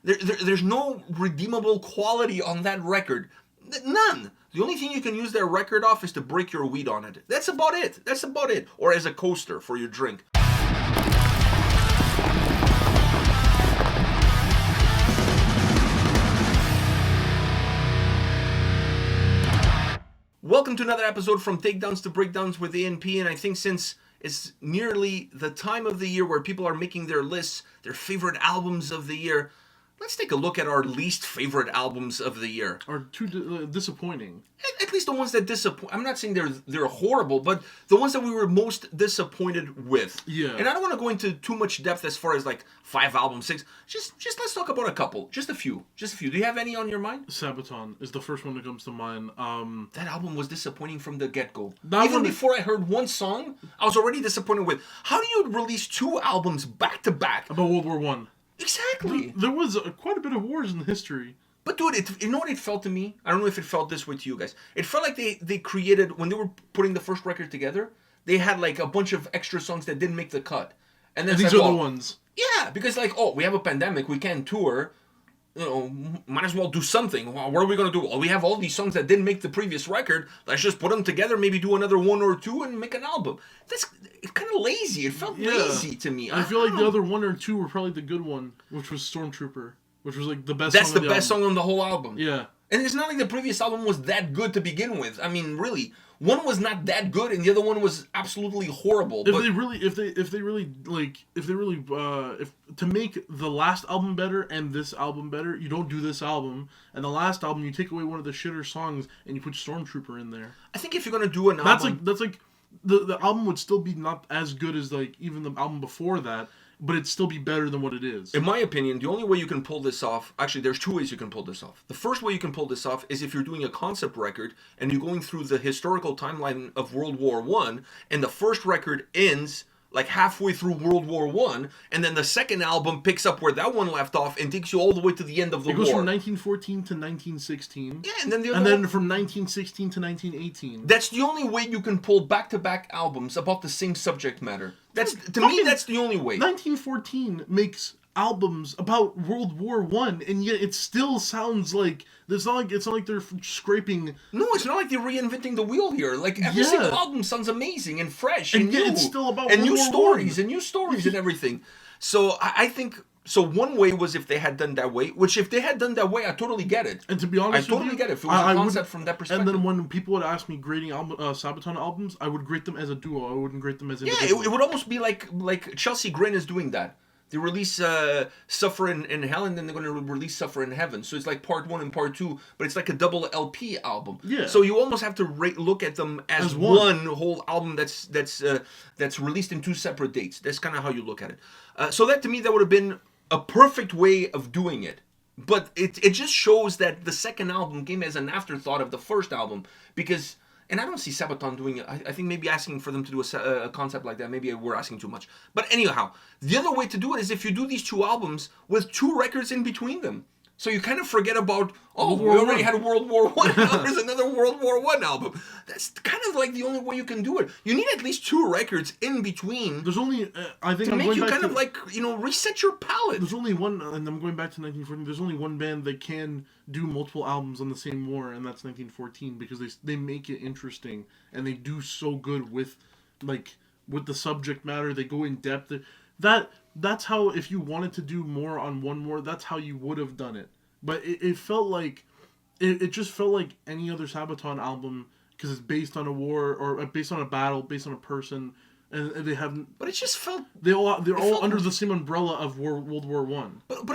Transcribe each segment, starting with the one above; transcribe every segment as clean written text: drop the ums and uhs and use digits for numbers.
There's no redeemable quality on that record. None. The only thing you can use that record off is to break your weed on it. That's about it. Or as a coaster for your drink. Welcome to another episode from Takedowns to Breakdowns with A&P, and I think since it's nearly the time of the year where people are making their lists, their favorite albums of the year, let's take a look at our least favorite albums of the year. Are too disappointing. At least the ones that disappoint. I'm not saying they're horrible, but the ones that we were most disappointed with. Yeah. And I don't want to go into too much depth as far as like 5 albums, 6. Just let's talk about a couple. Just a few. Do you have any on your mind? 𝗙𝗤𝗏 is the first one that comes to mind. That album was disappointing from the get-go. Even before I heard one song, I was already disappointed with. How do you release 2 albums back to back? About World War I. Exactly. There was quite a bit of wars in history. But dude, you know what it felt to me? I don't know if it felt this way to you guys. It felt like they created, when they were putting the first record together, they had like a bunch of extra songs that didn't make the cut. And these are the ones. Yeah, because like, we have a pandemic, we can't tour. You know, might as well do something. Well, what are we going to do? Well, we have all these songs that didn't make the previous record. Let's just put them together, maybe do another 1 or 2 and make an album. It's kind of lazy. It felt lazy to me. I feel like the other 1 or 2 were probably the good one, which was Stormtrooper, which was like the best That's song the best song on the whole album. Yeah. And it's not like the previous album was that good to begin with. I mean, really. One was not that good, and the other one was absolutely horrible. If to make the last album better and this album better, you don't do this album. And the last album, you take away one of the shitter songs and you put Stormtrooper in there. I think if you're gonna do an album, that's like the album would still be not as good as like even the album before that, but it'd still be better than what it is. In my opinion, the only way you can pull this off... Actually, there's 2 ways you can pull this off. The first way you can pull this off is if you're doing a concept record and you're going through the historical timeline of World War I, and the first record ends like halfway through World War I, and then the second album picks up where that one left off and takes you all the way to the end of the war. It goes from 1914 to 1916. Yeah, and then from 1916 to 1918. That's the only way you can pull back-to-back albums about the same subject matter. That's the only way. 1914 makes albums about World War I, and yet it still sounds like it's not like they're scraping. No, it's not like they're reinventing the wheel here. Like every single album sounds amazing and fresh and new, it's still about and World new War stories and everything. So I think. So one way was if they had done that way, which if they had done that way, I totally get it. And to be honest, I totally get it. If it was a concept from that perspective. And then when people would ask me grading 𝗙𝗏𝗏 albums, I would grade them as a duo. I wouldn't grade them as individual. Yeah, it would almost be like Chelsea Grin is doing that. They release Suffer in Hell, and then they're going to release Suffer in Heaven. So it's like part 1 and part 2, but it's like a double LP album. Yeah. So you almost have to look at them as one whole album that's released in 2 separate dates. That's kind of how you look at it. So that to me, that would have been a perfect way of doing it. But it just shows that the second album came as an afterthought of the first album, because... And I don't see 𝗙𝗏𝗏 doing it. I think maybe asking for them to do a concept like that, maybe we're asking too much. But anyhow, the other way to do it is if you do these 2 albums with 2 records in between them. So you kind of forget about, we already had World War I, now there's another World War I album. That's kind of like the only way you can do it. You need at least 2 records in between. There's only, I think, to make you kind of like, reset your palette. There's only one, and I'm going back to 1914, there's only one band that can do multiple albums on the same war, and that's 1914, because they make it interesting, and they do so good with the subject matter. They go in depth. That's how, if you wanted to do more on one war, that's how you would have done it. But it felt like, it just felt like any other 𝗙𝗏𝗏 album, because it's based on a war, or based on a battle, based on a person, and they haven't... But it just felt... They're all under the same umbrella of World War I. But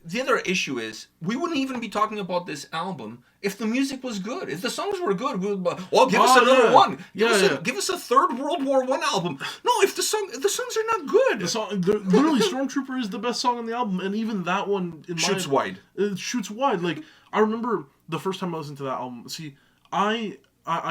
the other issue is, we wouldn't even be talking about this album if the music was good. If the songs were good, we would, give us another one. Give us a third World War I album. No, if the songs are not good. Literally, Stormtrooper is the best song on the album, and even that one... shoots wide. It shoots wide. Like, I remember the first time I listened to that album, see, I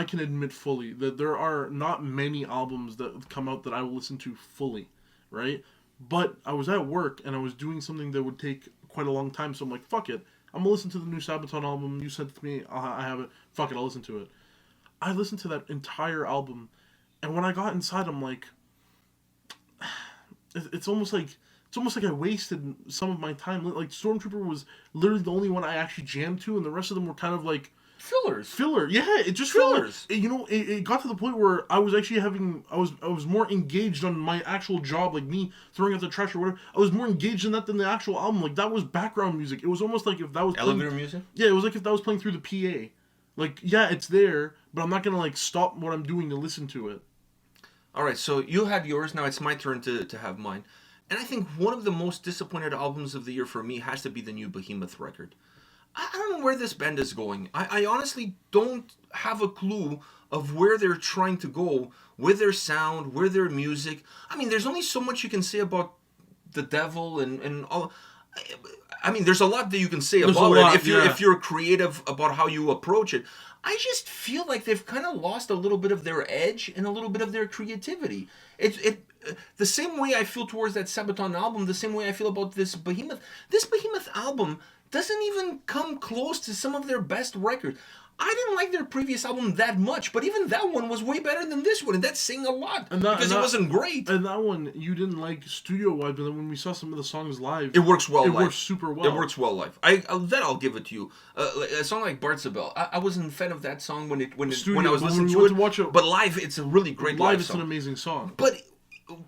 can admit fully that there are not many albums that come out that I will listen to fully, right? But I was at work, and I was doing something that would take quite a long time, so I'm like, fuck it. I'm going to listen to the new 𝗙𝗏𝗏 album. You sent it to me. I have it. Fuck it. I'll listen to it. I listened to that entire album, and when I got inside, I'm like... It's almost like it's almost like I wasted some of my time. Like Stormtrooper was literally the only one I actually jammed to, and the rest of them were kind of like filler. Yeah, it just Fillers. Felt like, it got to the point where I was actually I was more engaged on my actual job, like me throwing out the trash or whatever. I was more engaged in that than the actual album. Like that was background music. It was almost like if that was elevator music. Yeah, it was like if that was playing through the PA. Like, yeah, it's there, but I'm not gonna like stop what I'm doing to listen to it. All right, so you had yours. Now it's my turn to have mine. And I think one of the most disappointed albums of the year for me has to be the new Behemoth record. I don't know where this band is going. I honestly don't have a clue of where they're trying to go with their sound, with their music. I mean, there's only so much you can say about the devil and all. I mean, there's a lot that you can say about it if you're creative about how you approach it. I just feel like they've kind of lost a little bit of their edge and a little bit of their creativity. The same way I feel towards that Sabaton album, the same way I feel about this Behemoth. This Behemoth album doesn't even come close to some of their best records. I didn't like their previous album that much, but even that one was way better than this one, and that's saying a lot because it wasn't great. And that one you didn't like studio-wise, but then when we saw some of the songs live, it works well. It works super well. It works well live. I'll give it to you. A song like '𝗙𝗥𝗢𝗠, I wasn't a fan of that song when I was listening to it. But live, it's a really great live it's song. An amazing song. But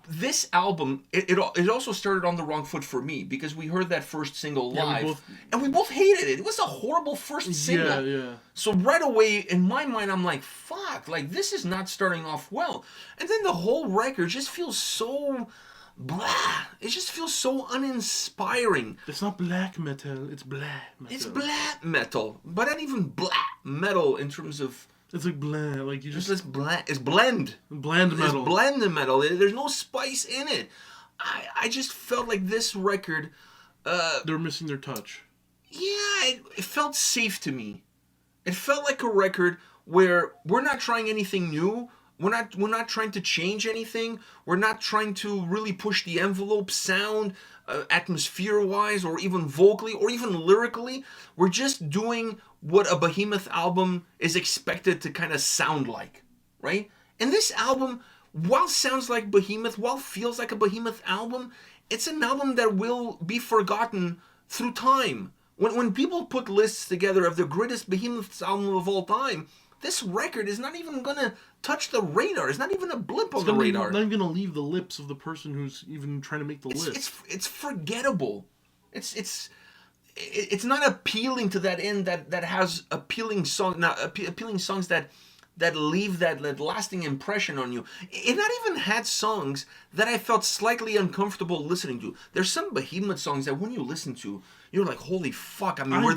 this album, it also started on the wrong foot for me because we heard that first single live, and we both hated it. It was a horrible first single. Yeah. So right away, in my mind, I'm like, fuck, like this is not starting off well. And then the whole record just feels so blah. It just feels so uninspiring. It's not black metal, it's black metal. It's black metal, but not even black metal in terms of... It's like bland, like you just... It's blend. Bland metal. It's blend metal. There's no spice in it. I just felt like this record... They're missing their touch. Yeah, it felt safe to me. It felt like a record where we're not trying anything new. We're not trying to change anything. We're not trying to really push the envelope sound, atmosphere-wise, or even vocally, or even lyrically. We're just doing what a Behemoth album is expected to kind of sound like, right? And this album, while sounds like Behemoth, while feels like a Behemoth album, it's an album that will be forgotten through time. When people put lists together of the greatest Behemoth album of all time, this record is not even going to touch the radar. It's not even a blip on the radar. It's not even going to leave the lips of the person who's even trying to make the list. It's forgettable. It's not appealing to that end that has appealing songs that leave that lasting impression on you. It not even had songs that I felt slightly uncomfortable listening to. There's some Behemoth songs that when you listen to, you're like, holy fuck, I mean, we're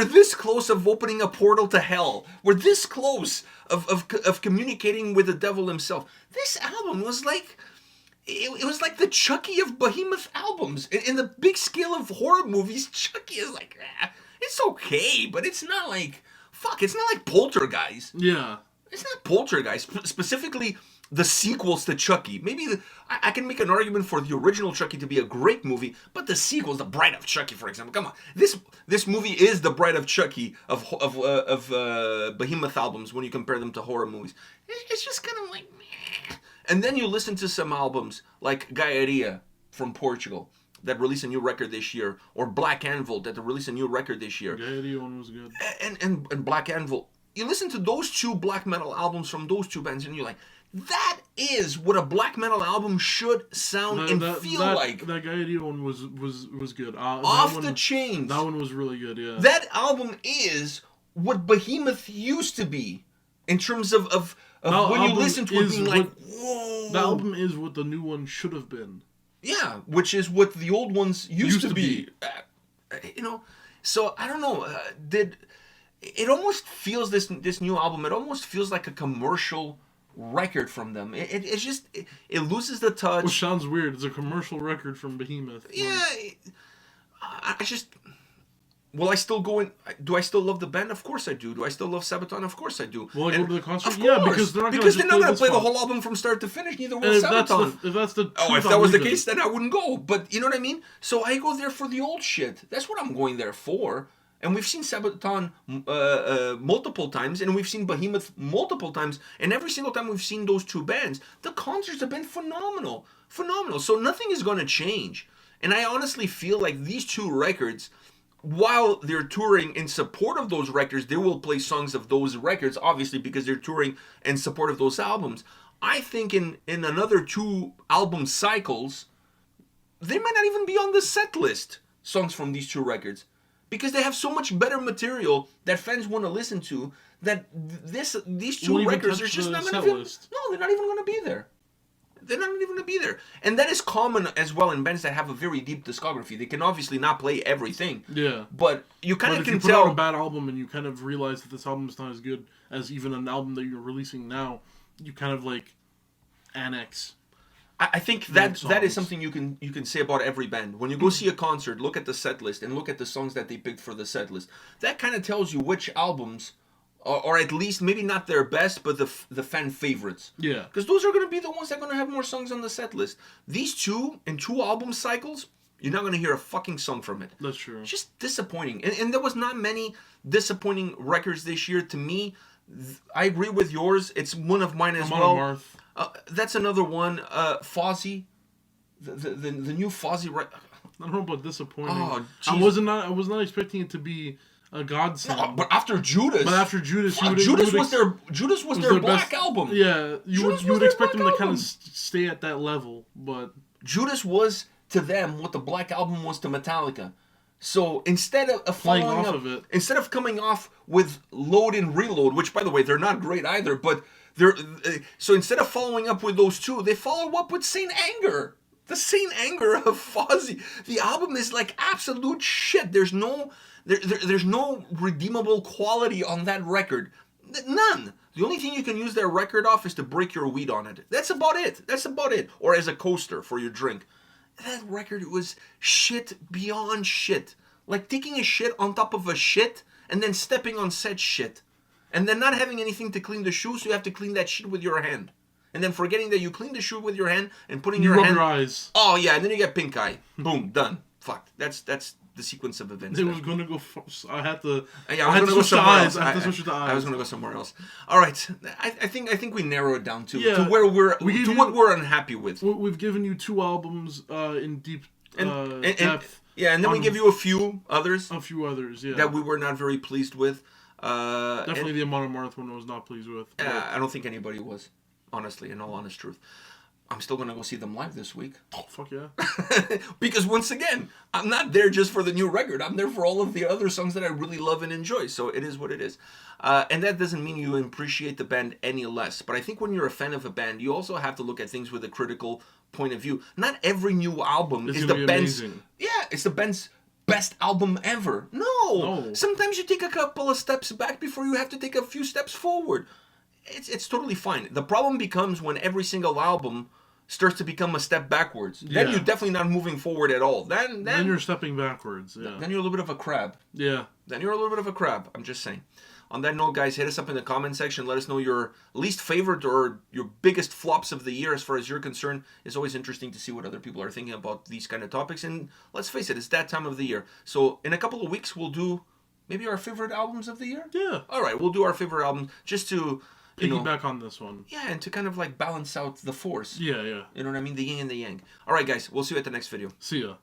this close of opening a portal to hell. We're this close of communicating with the devil himself. This album was like... It was like the Chucky of Behemoth albums. In the big scale of horror movies, Chucky is like, it's okay, but it's not like... Fuck, it's not like Poltergeist. Yeah. It's not Poltergeist. Specifically, the sequels to Chucky. Maybe I can make an argument for the original Chucky to be a great movie, but the sequels, The Bride of Chucky, for example, come on. This movie is the Bride of Chucky of Behemoth albums when you compare them to horror movies. It's just kind of like, meh. And then you listen to some albums like 𝗙𝗥𝗢𝗠 from Portugal that released a new record this year, or Black Anvil that released a new record this year. 𝗙𝗥𝗢𝗠 one was good. And Black Anvil. You listen to those two black metal albums from those two bands, and you're like, that is what a black metal album should sound feel like. That 𝗙𝗥𝗢𝗠 one was good. Off the chains. That one was really good, yeah. That album is what Behemoth used to be in terms of when you listen to it being like, whoa. The album is what the new one should have been. Yeah, which is what the old ones used to be. So I don't know. It almost feels this new album? It almost feels like a commercial record from them. It loses the touch. Which sounds weird. It's a commercial record from Behemoth. Yeah, will I still go in? Do I still love the band? Of course I do. Do I still love Sabaton? Of course I do. Will I go to the concert? Of course, because they're not going to play the whole album from start to finish. Neither will Sabaton. If that was the case, then I wouldn't go. But you know what I mean? So I go there for the old shit. That's what I'm going there for. And we've seen Sabaton multiple times, and we've seen Behemoth multiple times, and every single time we've seen those two bands, the concerts have been phenomenal. phenomenal. So nothing is going to change. And I honestly feel like these two records, while they're touring in support of those records, they will play songs of those records, obviously, because they're touring in support of those albums. I think in another 2 album cycles, they might not even be on the set list, songs from these 2 records. Because they have so much better material that fans want to listen to, that these 2 records are just not going to be... No, they're not even going to be there. They're not even going to be there. And that is common as well in bands that have a very deep discography. They can obviously not play everything. Yeah. But you kind of can if you put out a bad album and you kind of realize that this album is not as good as even an album that you're releasing now, you kind of like annex. I think that is something you can say about every band. When you go see a concert, look at the set list and look at the songs that they picked for the set list. That kind of tells you which albums, or at least maybe not their best, but the fan favorites. Yeah. Because those are going to be the ones that are going to have more songs on the set list. These 2 in 2 album cycles, you're not going to hear a fucking song from it. That's true. It's just disappointing. And there was not many disappointing records this year. To me, I agree with yours. It's one of mine as well. That's another one. 𝗙𝗥𝗢𝗠, the new 𝗙𝗥𝗢𝗠. I don't know about disappointing. Oh, I was not expecting it to be a godsend. No, but after Judas, Judas was their black album. Yeah, you would expect them to kind of stay at that level, but Judas was to them what the black album was to Metallica. So instead of following up, instead of coming off with Load and Reload, which by the way they're not great either, but so instead of following up with those 2, they follow up with Saint Anger. The Saint Anger of 𝗙𝗥𝗢𝗠. The album is like absolute shit. There's no redeemable quality on that record. None. The only thing you can use that record off is to break your weed on it. That's about it. Or as a coaster for your drink. That record was shit beyond shit. Like taking a shit on top of a shit and then stepping on said shit. And then not having anything to clean the shoe, so you have to clean that shit with your hand. And then forgetting that you clean the shoe with your hand and putting your hand... your eyes. Oh, yeah, and then you get pink eye. Boom, done. Fuck. That's the sequence of events. It was going to go... I had to... Yeah, I was going to go somewhere else. I had to switch the eyes. I was going to go somewhere else. All right. I think we narrow it down to where what we're unhappy with. We've given you 2 albums in deep depth. Yeah, and then we give you a few others. A few others, yeah. That we were not very pleased with. Definitely the Amon Amarth one I was not pleased with. I don't think anybody was. Honestly, in all honest truth. I'm still going to go see them live this week. Oh, fuck yeah. Because once again, I'm not there just for the new record. I'm there for all of the other songs that I really love and enjoy. So it is what it is. And that doesn't mean you appreciate the band any less. But I think when you're a fan of a band, you also have to look at things with a critical point of view. Not every new album is the band's... Amazing. Yeah, it's the band's best album ever. No. Sometimes you take a couple of steps back before you have to take a few steps forward. It's totally fine. The problem becomes when every single album starts to become a step backwards. Then you're definitely not moving forward at all. Then you're stepping backwards. Yeah. Then you're a little bit of a crab. Yeah. Then you're a little bit of a crab. I'm just saying. On that note, guys, hit us up in the comment section. Let us know your least favorite or your biggest flops of the year as far as you're concerned. It's always interesting to see what other people are thinking about these kind of topics. And let's face it, it's that time of the year. So in a couple of weeks, we'll do maybe our favorite albums of the year? Yeah. All right, we'll do our favorite albums just to... Piggyback on this one. Yeah, and to kind of like balance out the force. Yeah, yeah. You know what I mean? The yin and the yang. All right, guys. We'll see you at the next video. See ya.